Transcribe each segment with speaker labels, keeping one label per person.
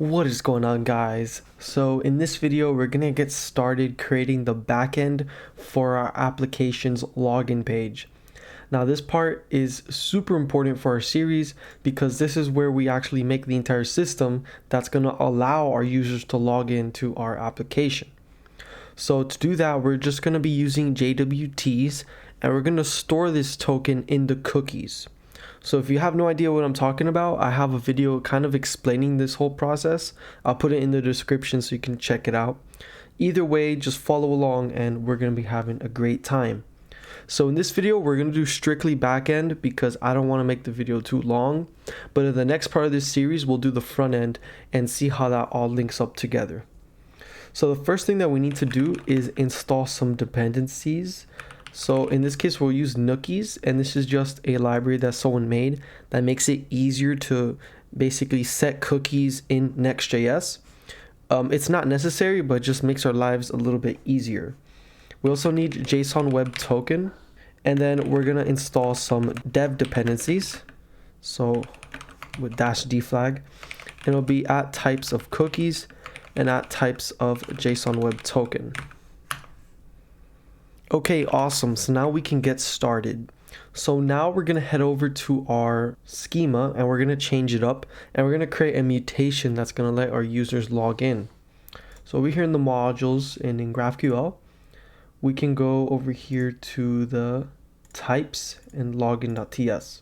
Speaker 1: What is going on, guys? So in this video we're gonna get started creating the backend for our application's login page. Now this part is super important for our series because this is where we actually make the entire system that's gonna allow our users to log into our application. So to do that, we're just gonna be using JWTs and we're gonna store this token in the cookies. So if you have no idea what I'm talking about, I have a video kind of explaining this whole process. I'll put it in the description so you can check it out. Either way, just follow along and we're going to be having a great time. So in this video, we're going to do strictly backend because I don't want to make the video too long. But in the next part of this series, we'll do the front end and see how that all links up together. So the first thing that we need to do is install some dependencies. So in this case, we'll use Nookies, and this is just a library that someone made that makes it easier to basically set cookies in NextJS. It's not necessary, but just makes our lives a little bit easier. We also need JSON Web Token, and then we're gonna install some dev dependencies. So with -d flag, and it'll be at types of cookies and at types of JSON Web Token. Okay, awesome. So now we can get started. So now we're going to head over to our schema and we're going to change it up and we're going to create a mutation that's going to let our users log in. So over here in the modules and in GraphQL, we can go over here to the types and login.ts.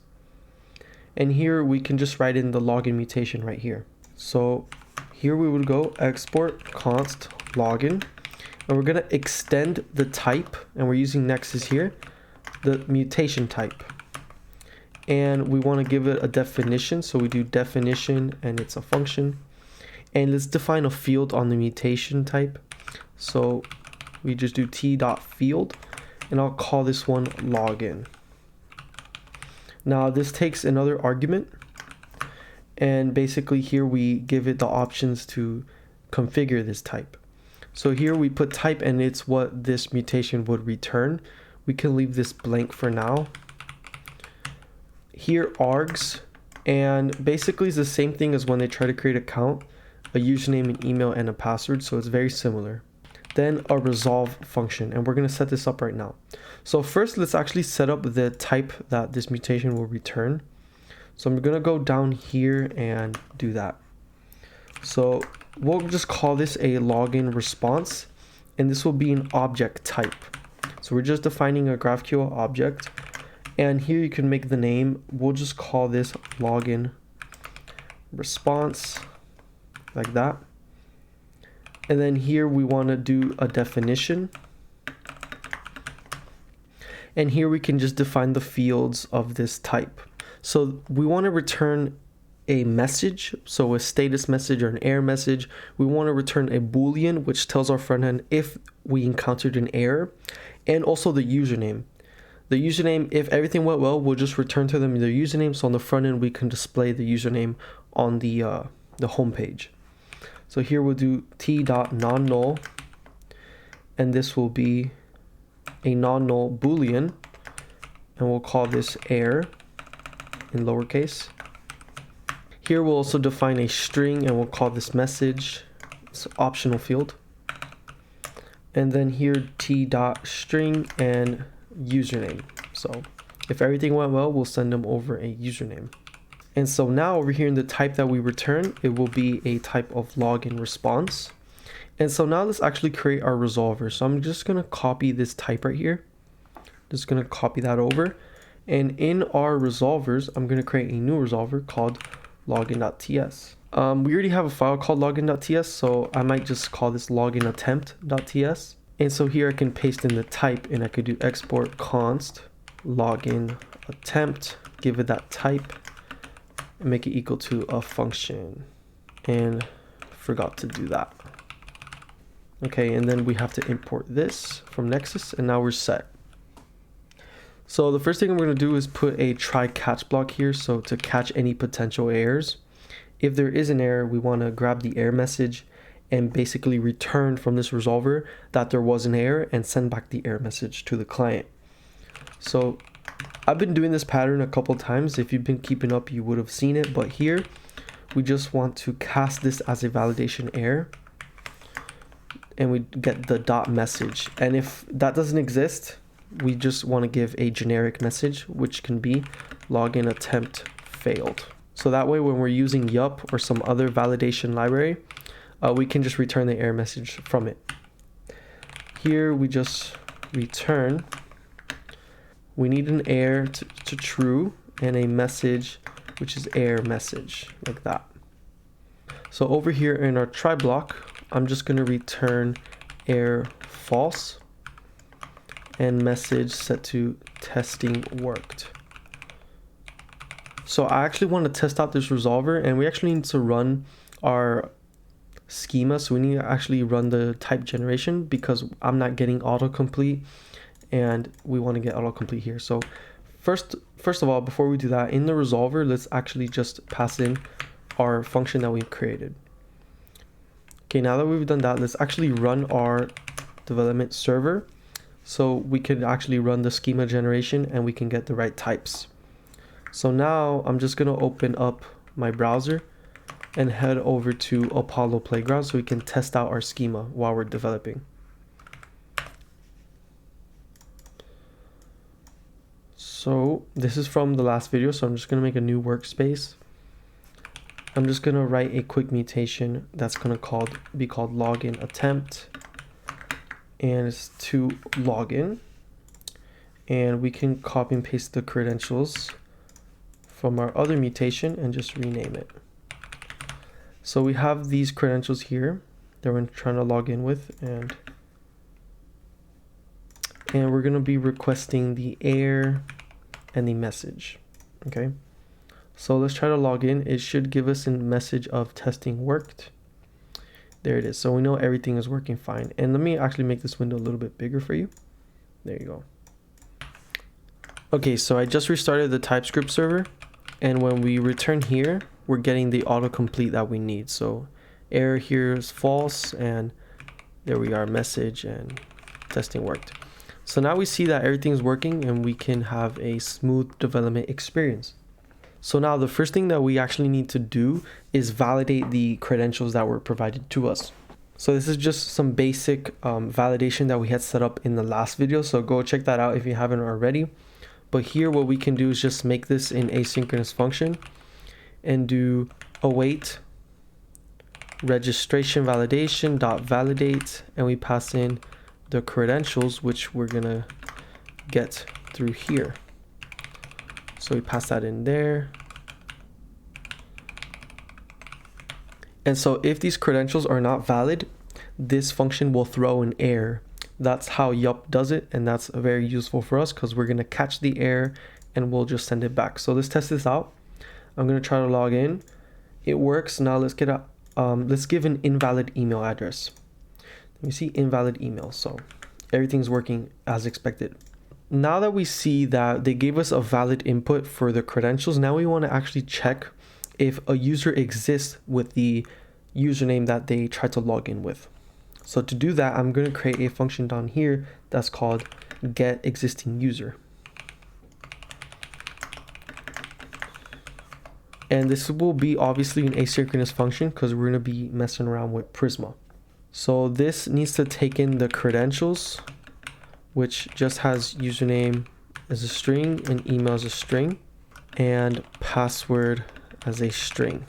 Speaker 1: And here we can just write in the login mutation right here. So here we would go export const login. And we're going to extend the type, and we're using Nexus here, the mutation type. And we want to give it a definition, so we do definition and it's a function. And let's define a field on the mutation type. So we just do t.field, and I'll call this one login. Now this takes another argument, and basically here we give it the options to configure this type. So here we put type and it's what this mutation would return. We can leave this blank for now. Here args, and basically it's the same thing as when they try to create an account, a username, an email, and a password. So it's very similar. Then a resolve function, and we're going to set this up right now. So first let's actually set up the type that this mutation will return. So I'm going to go down here and do that. So we'll just call this a login response, and this will be an object type. So we're just defining a GraphQL object, and here you can make the name. We'll just call this login response, like that. And then here we want to do a definition, and here we can just define the fields of this type. So we want to return a message, so a status message or an error message. We want to return a boolean, which tells our front end if we encountered an error, and also the username. The username, if everything went well, we'll just return to them their username. So on the front end, we can display the username on the home page. So here we'll do t.nonnull, and this will be a non-null boolean, and we'll call this error in lowercase. Here we'll also define a string, and we'll call this message. It's an optional field. And then here t.string and username. So if everything went well, we'll send them over a username. And so now over here in the type that we return, it will be a type of login response. And so now let's actually create our resolver. So I'm just going to copy this type right here. Just going to copy that over. And in our resolvers, I'm going to create a new resolver called login.ts. We already have a file called login.ts, so I might just call this loginattempt.ts. And so here I can paste in the type, and I could do export const login attempt, give it that type, and make it equal to a function. And forgot to do that. Okay, and then we have to import this from Nexus, and now we're set. So the first thing we're going to do is put a try catch block here, so to catch any potential errors. If there is an error, we want to grab the error message and basically return from this resolver that there was an error and send back the error message to the client. So I've been doing this pattern a couple times. If you've been keeping up, you would have seen it, but here we just want to cast this as a validation error, and we get the dot message. And if that doesn't exist, we just want to give a generic message, which can be login attempt failed. So that way, when we're using yup or some other validation library, we can just return the error message from it. Here we just return, we need an error to true and a message, which is error message, like that. So over here in our try block, I'm just going to return error false and message set to testing worked. So I actually want to test out this resolver, and we actually need to run our schema. So we need to actually run the type generation because I'm not getting autocomplete, and we want to get autocomplete here. So first of all, before we do that, in the resolver, let's actually just pass in our function that we've created. Okay, now that we've done that, let's actually run our development server so we can actually run the schema generation and we can get the right types. So now I'm just going to open up my browser and head over to Apollo Playground so we can test out our schema while we're developing. So this is from the last video, so I'm just going to make a new workspace. I'm just going to write a quick mutation that's going to be called login attempt, and it's to login, and we can copy and paste the credentials from our other mutation and just rename it. So we have these credentials here that we're trying to log in with, and we're going to be requesting the error and the message. Okay, so let's try to log in. It should give us a message of testing worked. There it is. So we know everything is working fine. And let me actually make this window a little bit bigger for you. There you go. Okay, so I just restarted the TypeScript server, and when we return here, we're getting the autocomplete that we need. So error here is false, and there we are, message and testing worked. So now we see that everything's working and we can have a smooth development experience. So now the first thing that we actually need to do is validate the credentials that were provided to us. So this is just some basic validation that we had set up in the last video. So go check that out if you haven't already. But here what we can do is just make this an asynchronous function and do await registration validation dot validate, and we pass in the credentials, which we're gonna get through here. So we pass that in there. And so if these credentials are not valid, this function will throw an error. That's how yup does it, and that's very useful for us because we're gonna catch the error and we'll just send it back. So let's test this out. I'm gonna try to log in. It works. Now let's get let's give an invalid email address. Let me see invalid email. So everything's working as expected. Now that we see that they gave us a valid input for the credentials, now we want to actually check if a user exists with the username that they tried to log in with. So to do that, I'm going to create a function down here that's called getExistingUser. And this will be obviously an asynchronous function because we're going to be messing around with Prisma. So this needs to take in the credentials, which just has username as a string and email as a string and password as a string.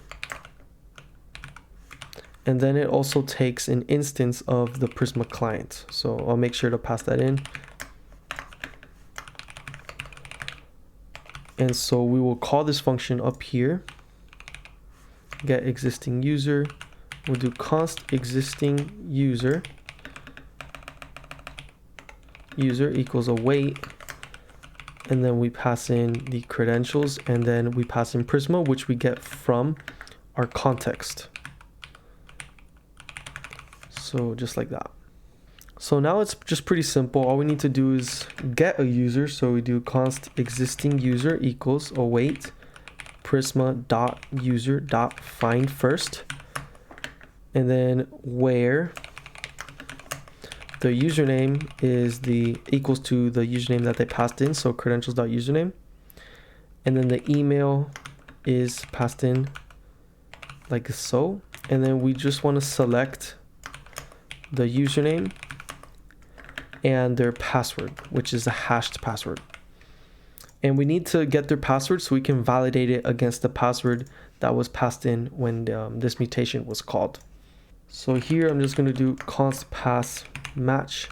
Speaker 1: And then it also takes an instance of the Prisma client. So I'll make sure to pass that in. And so we will call this function up here, get existing user. We'll do const existing user equals await, and then we pass in the credentials, and then we pass in Prisma, which we get from our context. So just like that. So now it's just pretty simple. All we need to do is get a user. So we do const existing user equals await prisma dot user dot find first, and then where the username is equals to the username that they passed in, so credentials dot username, and then the email is passed in like so. And then we just want to select the username and their password, which is a hashed password. And we need to get their password so we can validate it against the password that was passed in when this mutation was called. So here I'm just going to do const pass match,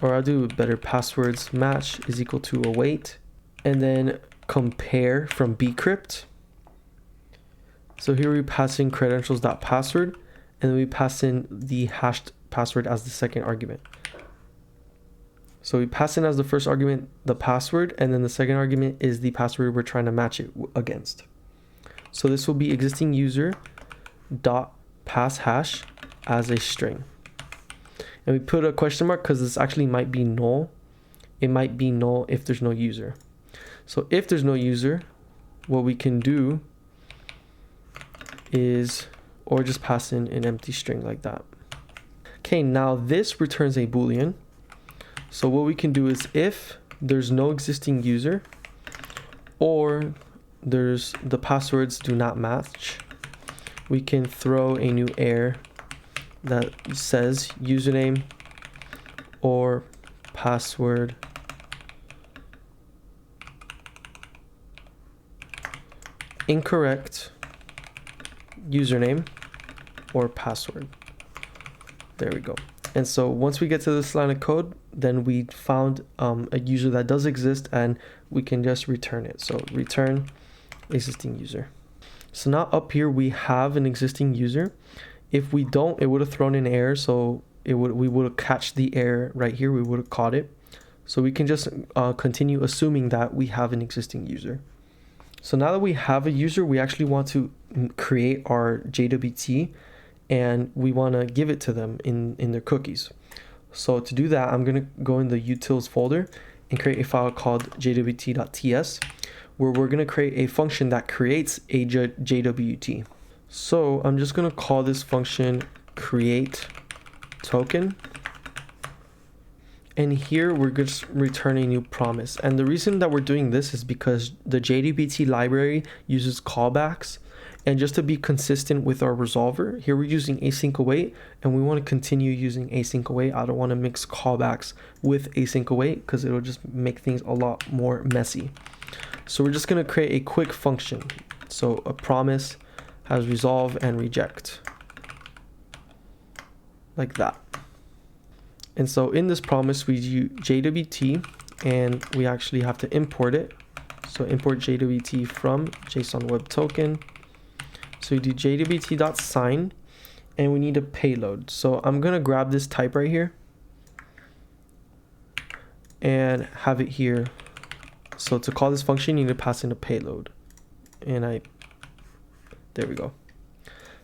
Speaker 1: or I'll do better, passwords match is equal to await, and then compare from bcrypt. So here we pass in credentials.password, and then we pass in the hashed password as the second argument. So we pass in as the first argument the password, and then the second argument is the password we're trying to match it against. So this will be existing user dot pass hash as a string. And we put a question mark because this actually might be null. It might be null if there's no user. So if there's no user, what we can do is, or just pass in an empty string like that. Okay, now this returns a Boolean. So what we can do is if there's no existing user or the passwords do not match, we can throw a new error that says username or password incorrect username or password. There we go. And so once we get to this line of code, then we found a user that does exist, and we can just return it. So return existing user. So now up here we have an existing user. If we don't, it would have thrown an error. So we would have catched the error right here. We would have caught it. So we can just continue assuming that we have an existing user. So now that we have a user, we actually want to create our JWT, and we want to give it to them in their cookies. So to do that, I'm going to go in the utils folder and create a file called jwt.ts, where we're going to create a function that creates a JWT. So I'm just going to call this function create token. And here we're just returning a new promise. And the reason that we're doing this is because the JWT library uses callbacks. And just to be consistent with our resolver, here we're using async await, and we want to continue using async await. I don't want to mix callbacks with async await because it'll just make things a lot more messy. So we're just going to create a quick function. So a promise has resolve and reject, like that. And so in this promise, we use JWT, and we actually have to import it. So import JWT from JSON Web Token. So we do jwt.sign, and we need a payload. So I'm going to grab this type right here and have it here. So to call this function, you need to pass in a payload. And there we go.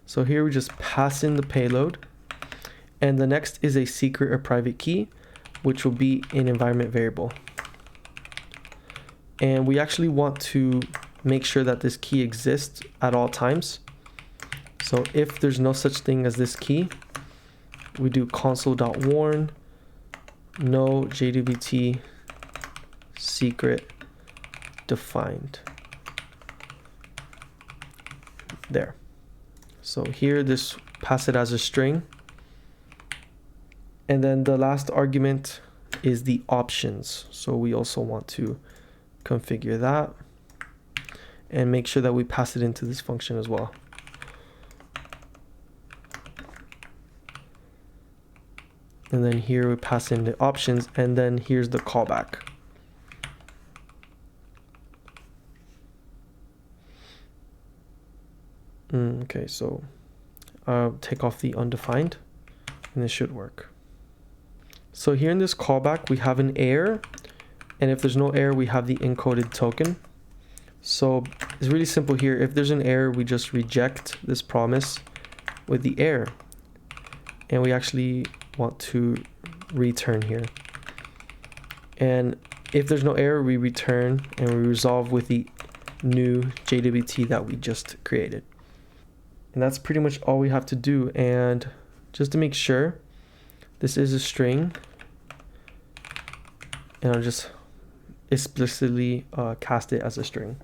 Speaker 1: So here we just pass in the payload. And the next is a secret or private key, which will be an environment variable. And we actually want to make sure that this key exists at all times. So if there's no such thing as this key, we do console.warn no JWT secret defined. There. So here, this pass it as a string. And then the last argument is the options. So we also want to configure that and make sure that we pass it into this function as well. And then here we pass in the options, and then here's the callback. Okay, so I'll take off the undefined, and this should work. So here in this callback, we have an error, and if there's no error, we have the encoded token. So it's really simple here. If there's an error, we just reject this promise with the error, and we actually want to return here. And if there's no error, we return and we resolve with the new JWT that we just created. And that's pretty much all we have to do. And just to make sure, this is a string, and I'll just explicitly cast it as a string.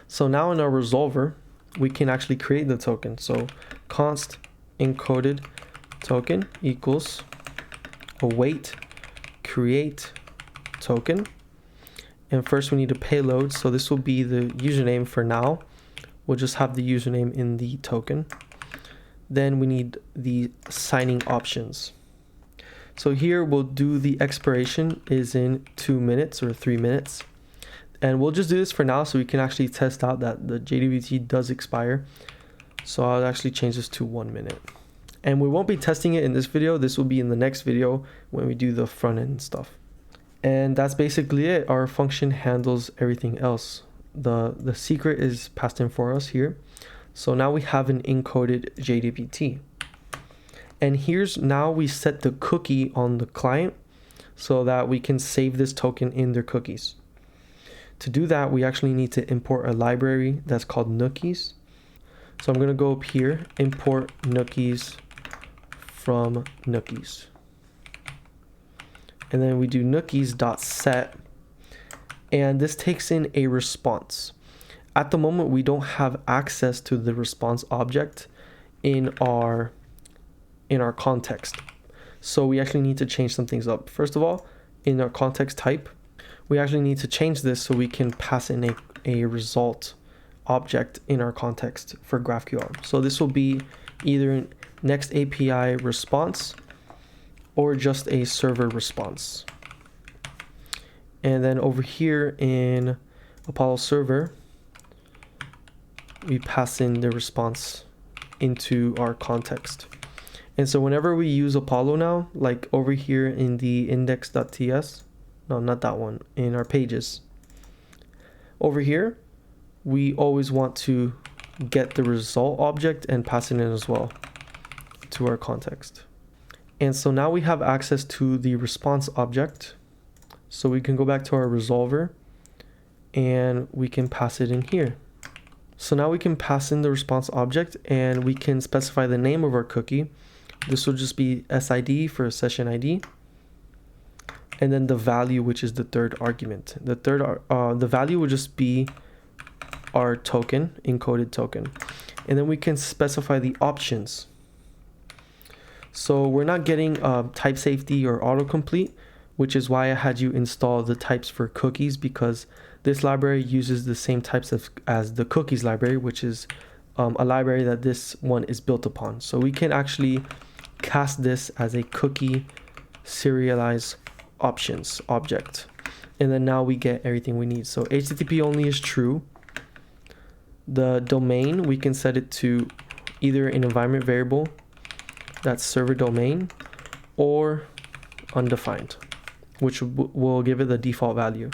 Speaker 1: So now in our resolver, we can actually create the token. So const encoded token equals await create token. And first we need a payload. So this will be the username for now. We'll just have the username in the token. Then we need the signing options. So here we'll do the expiration is in 2 minutes or 3 minutes. And we'll just do this for now so we can actually test out that the JWT does expire. So I'll actually change this to 1 minute. And we won't be testing it in this video. This will be in the next video when we do the front end stuff. And that's basically it. Our function handles everything else. The secret is passed in for us here. So now we have an encoded JWT. And here's now we set the cookie on the client so that we can save this token in their cookies. To do that, we actually need to import a library that's called nookies. So I'm going to go up here, import nookies from nookies. And then we do nookies.set. And this takes in a response. At the moment, we don't have access to the response object in our context. So we actually need to change some things up. First of all, in our context type, we actually need to change this so we can pass in a result object in our context for GraphQL. So this will be either next API response or just a server response. And then over here in Apollo server, we pass in the response into our context. And so whenever we use Apollo now, like over here in the index.ts, no, not that one, in our pages, over here, we always want to get the result object and pass it in as well to our context. And so now we have access to the response object. So we can go back to our resolver and we can pass it in here. So now we can pass in the response object and we can specify the name of our cookie. This will just be SID for session ID. And then the value, which is the third argument. The value will just be our token, encoded token. And then we can specify the options. So we're not getting type safety or autocomplete, which is why I had you install the types for cookies, because this library uses the same types as the cookies library, which is a library that this one is built upon. So we can actually cast this as a cookie serialize options object. And then now we get everything we need. So HTTP only is true. The domain, we can set it to either an environment variable, that's server domain, or undefined, which will give it the default value.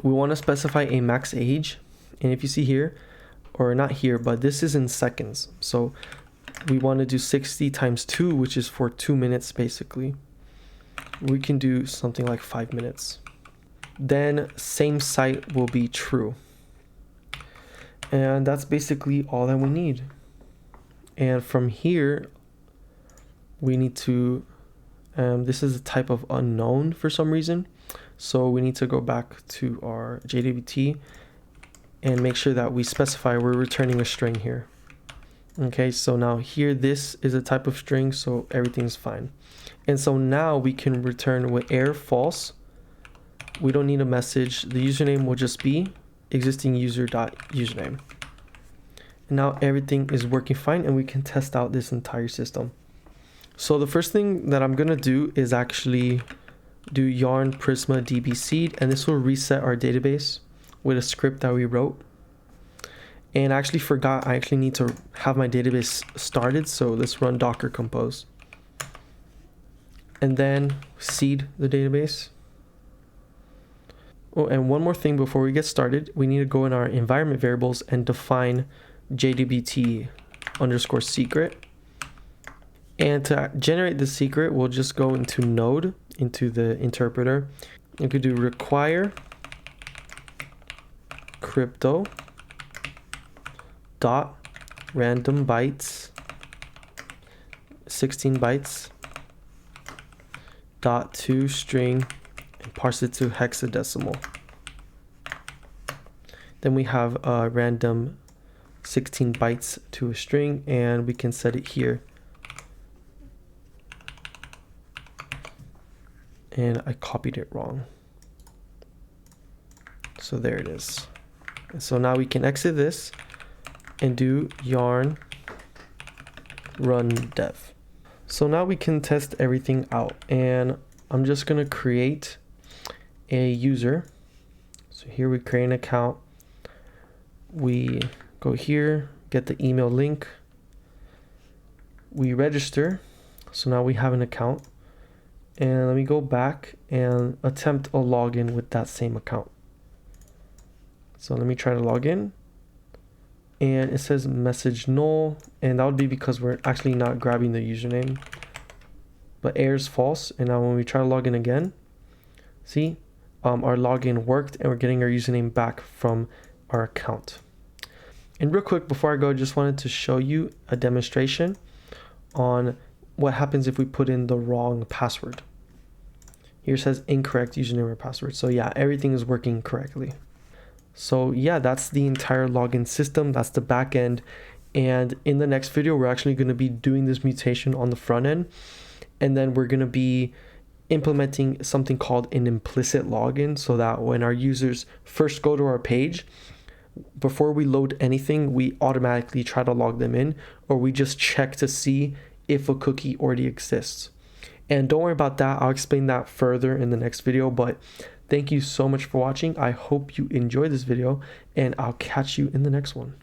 Speaker 1: We want to specify a max age. And if you see here, or not here, but this is in seconds. So we want to do 60 times 2, which is for 2 minutes basically. We can do something like 5 minutes. Then same site will be true. And that's basically all that we need. And from here, we need to, this is a type of unknown for some reason. So we need to go back to our JWT and make sure that we specify we're returning a string here. Okay, so now here, this is a type of string, so everything's fine. And so now we can return with error false. We don't need a message. The username will just be existing user.username. And now everything is working fine and we can test out this entire system. So the first thing that I'm going to do is actually do yarn prisma db seed, and this will reset our database with a script that we wrote. And I actually forgot I actually need to have my database started, so let's run docker compose. And then seed the database. Oh, and one more thing before we get started, we need to go in our environment variables and define JWT underscore secret. And to generate the secret, we'll just go into node, into the interpreter. You could do require crypto dot random bytes 16 bytes dot to string and parse it to hexadecimal. Then we have a random 16 bytes to a string, and we can set it here. And I copied it wrong. So there it is. And so now we can exit this and do yarn run dev. So now we can test everything out, and I'm just gonna create a user. So here we create an account. We go here, get the email link. We register. So now we have an account. And let me go back and attempt a login with that same account. So let me try to log in. And it says message null, and that would be because we're actually not grabbing the username. But error is false. And now when we try to log in again, see, our login worked and we're getting our username back from our account. And real quick before I go, I just wanted to show you a demonstration on what happens if we put in the wrong password. Here it says incorrect username or password. So yeah, everything is working correctly. So yeah, that's the entire login system. That's the back end. And in the next video, we're actually going to be doing this mutation on the front end. And then we're going to be implementing something called an implicit login, so that when our users first go to our page, before we load anything, we automatically try to log them in, or we just check to see if a cookie already exists. And don't worry about that. I'll explain that further in the next video, but thank you so much for watching. I hope you enjoyed this video, and I'll catch you in the next one.